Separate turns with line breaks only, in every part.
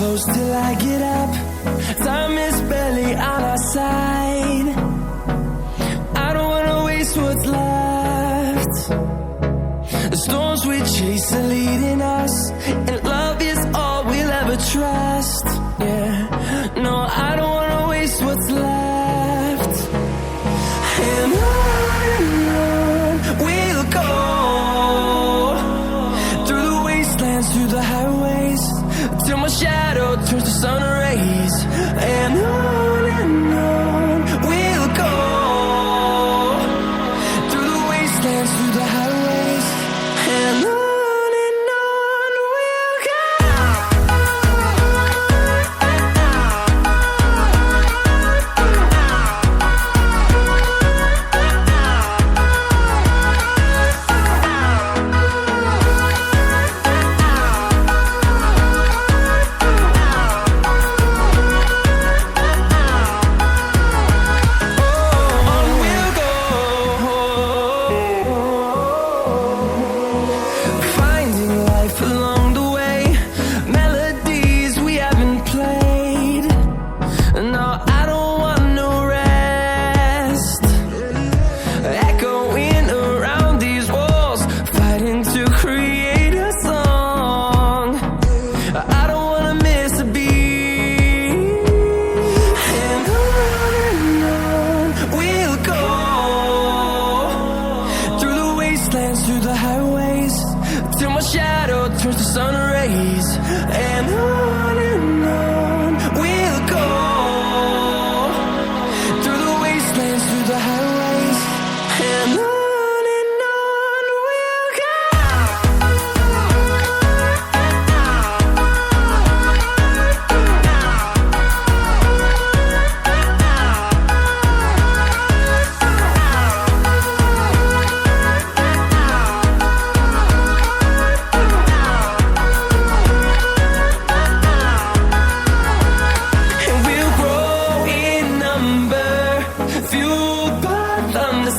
close till I get up. Time is barely on our side. I don't wanna waste what's left. The storms we chase are leading us, and love is all we'll ever trust. Yeah, no, I don't wanna waste what's left. And on we'll go, through the wastelands, through the highways, till my shadow turns to sun rays. And on we'll go, through the wastelands, through the highways, and on we'll go. Through the highways, till my shadow turns to sun rays. And on we'll go, through the wastelands, through the highways, and on we'll go.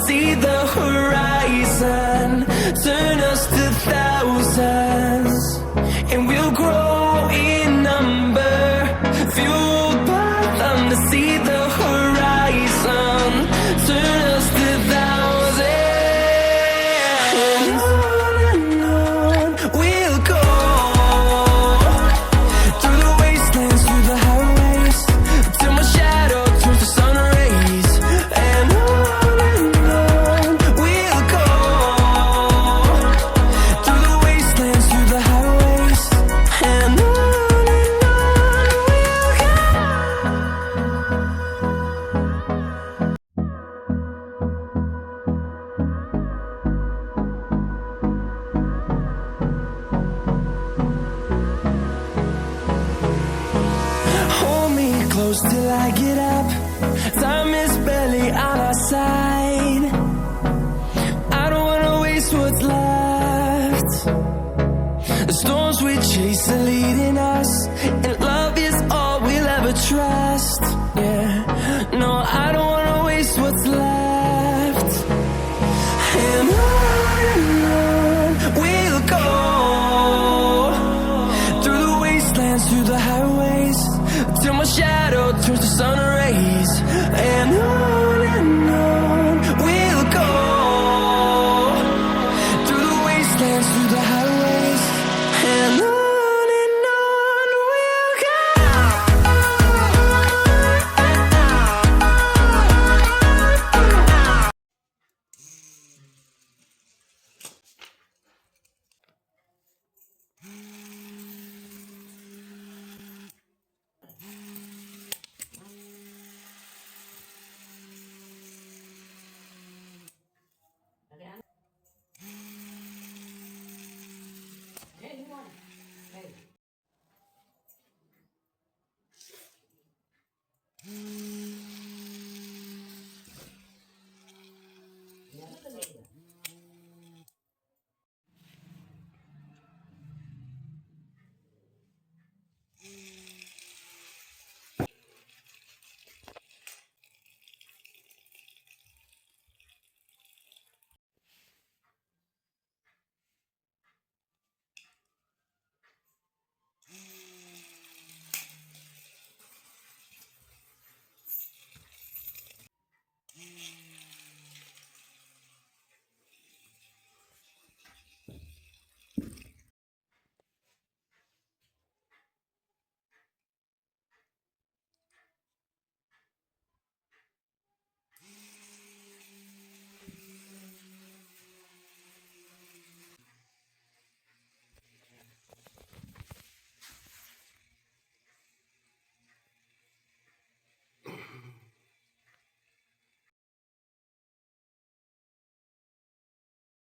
See the horizon, turn us to thousands, and we'll grow in number, fueled by them to see the horizon, turn us to thousands. And on we'll go, through the wastelands, through the highways, till my shadow turns to sun rays. And close till I get up. Time is barely on our side. I don't wanna waste what's left. The storms we chase are leading us, and love is all we'll ever trust. Yeah, no, I don't wanna waste what's left. And on we'll go, through the wastelands, through the highways, till my shadow